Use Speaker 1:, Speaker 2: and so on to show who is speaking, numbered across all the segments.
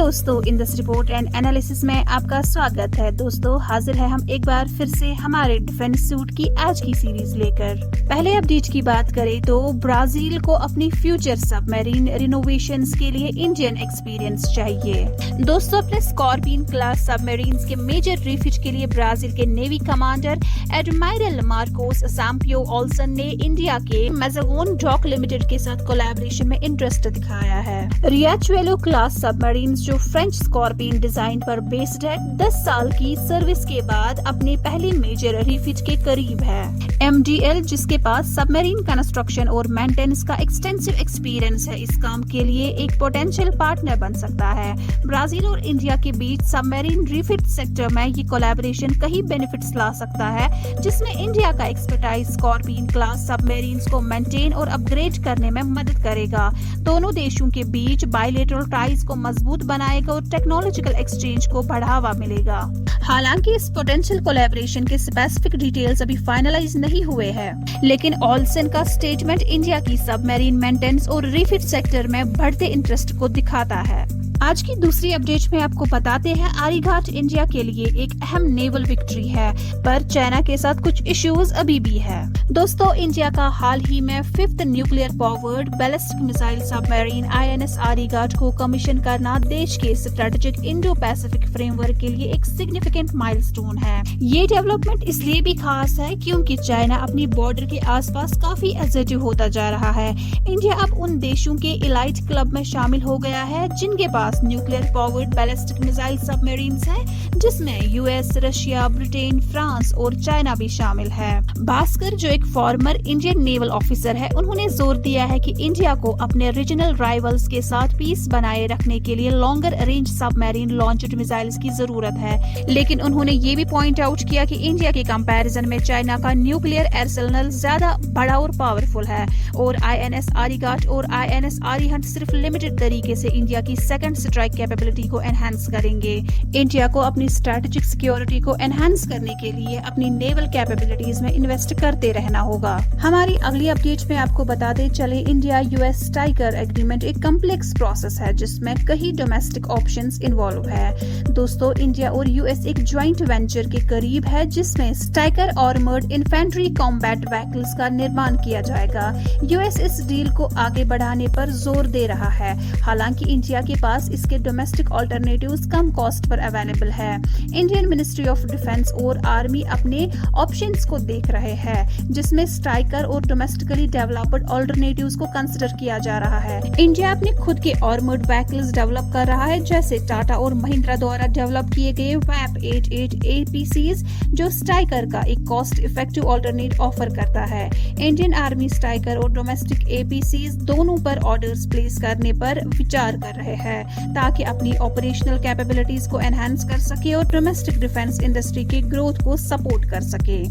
Speaker 1: दोस्तों, in this report and analysis में आपका स्वागत है। दोस्तों, हाजिर है हम एक बार फिर से हमारे डिफेंस सूट की आज की सीरीज लेकर। पहले अपडेट की बात करें तो ब्राजील को अपनी फ्यूचर सबमरीन रिनोवेशंस के लिए इंडियन एक्सपीरियंस चाहिए। दोस्तों, अपने स्कॉर्पियन क्लास सबमरीन्स के मेजर रिफिट के लिए ब्राजील के navy commander admiral Marcos Sampaio Olsen ने इंडिया के मैजागोन डॉक लिमिटेड के साथ कोलैबोरेशन में इंटरेस्ट दिखाया है। रियाचुएलो क्लास सबमरीन्स जो फ्रेंच स्कॉर्पियन डिजाइन पर बेस्ड है, 10 साल की सर्विस के बाद अपनी पहली मेजर रिफिट के करीब है। MDL, जिसके पास सबमरीन कंस्ट्रक्शन और मेंटेनेंस का एक्सटेंसिव एक्सपीरियंस है, इस काम के लिए एक पोटेंशियल पार्टनर बन सकता है। ब्राजील और इंडिया के बीच सबमरीन रिफिट सेक्टर में ये कोलैबोरेशन कई बेनिफिट्स ला सकता है, जिसमें इंडिया का एक्सपर्टाइज स्कॉर्पियन क्लास सबमरीन्स को मेंटेन और अपग्रेड करने में मदद करेगा। दोनों देशों के बीच बायलैटरल टाइज को मजबूत बनाएगा और टेक्नोलॉजिकल एक्सचेंज को बढ़ावा मिलेगा। हालांकि इस पोटेंशियल कोलैबोरेशन के स्पेसिफिक डिटेल्स अभी फाइनलाइज नहीं हुए हैं, लेकिन ओल्सन का स्टेटमेंट इंडिया की सबमरीन मेंटेनेंस और रिफिट सेक्टर में बढ़ते इंटरेस्ट को दिखाता है। आज की दूसरी अपडेट में आपको बताते हैं, आर्यघाट इंडिया के लिए एक अहम नेवल विक्ट्री है, पर चाइना के साथ कुछ इश्यूज अभी भी है। दोस्तों, इंडिया का हाल ही में 5th nuclear powered ballistic missile submarine INS Aryaghat को कमीशन करना देश के स्ट्रेटेजिक इंडो पैसिफिक फ्रेमवर्क के लिए एक सिग्निफिकेंट माइलस्टोन है। ये डेवलपमेंट इसलिए भी खास है क्योंकि चाइना अपनी बॉर्डर के आसपास काफी असर्टिव होता जा रहा है। इंडिया अब उन देशों के इलाइट क्लब में शामिल हो गया है जिनके पास nuclear powered ballistic missile submarines हैं, जिसमें US, रशिया, ब्रिटेन, फ्रांस और चाइना भी शामिल है। भास्कर, जो एक फॉर्मर इंडियन नेवल ऑफिसर है, उन्होंने जोर दिया है कि इंडिया को अपने रीजनल राइवल्स के साथ पीस बनाए रखने के लिए longer range submarine launched missiles की जरूरत है। लेकिन उन्होंने ये भी पॉइंट आउट किया कि इंडिया के कंपैरिजन में चाइना का न्यूक्लियर आर्सेनल ज्यादा बड़ा और पावरफुल है, और INS आर्यघाट और INS आर्यहंट सिर्फ लिमिटेड तरीके से इंडिया की सेकंड स्ट्राइक कैपेबिलिटी को एनहांस करेंगे। इंडिया को अपनी स्ट्रैटेजिक सिक्योरिटी को एनहांस करने के लिए अपनी नेवल कैपेबिलिटीज में इन्वेस्ट करते रहना होगा। हमारी अगली अपडेट में आपको बताते चले, इंडिया US स्ट्राइकर एग्रीमेंट एक कॉम्प्लेक्स प्रोसेस है जिसमें कई डोमेस्टिक ऑप्शंस इन्वॉल्व है। दोस्तों, इंडिया और US एक ज्वाइंट वेंचर के करीब है जिसमें striker armoured infantry combat vehicles का निर्माण किया जाएगा। US इस डील को आगे बढ़ाने पर जोर दे रहा है, हालांकि इंडिया के पास इसके डोमेस्टिक ऑल्टरनेटिव्स कम कॉस्ट पर अवेलेबल है। इंडियन मिनिस्ट्री ऑफ डिफेंस और आर्मी अपने ऑप्शंस को देख रहे हैं, जिसमें स्ट्राइकर और डोमेस्टिकली डेवलप्ड ऑल्टरनेटिव्स को कंसिडर किया जा रहा है। इंडिया अपने खुद के आर्मर्ड व्हीकल्स डेवलप कर रहा है, जैसे टाटा और महिंद्रा द्वारा डेवलप किए गए VAP-88 APCs, जो स्ट्राइकर का एक कॉस्ट इफेक्टिव ऑल्टरनेट ऑफर करता है। इंडियन आर्मी स्ट्राइकर और डोमेस्टिक APCs दोनों पर ऑर्डर्स प्लेस करने पर विचार कर रहे हैं, ताकि अपनी ऑपरेशनल कैपेबिलिटीज को एनहांस कर सके और डोमेस्टिक डिफेंस इंडस्ट्री के ग्रोथ को सपोर्ट कर सके।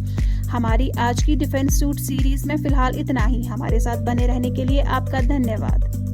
Speaker 1: हमारी आज की डिफेंस सूट सीरीज में फिलहाल इतना ही। हमारे साथ बने रहने के लिए आपका धन्यवाद।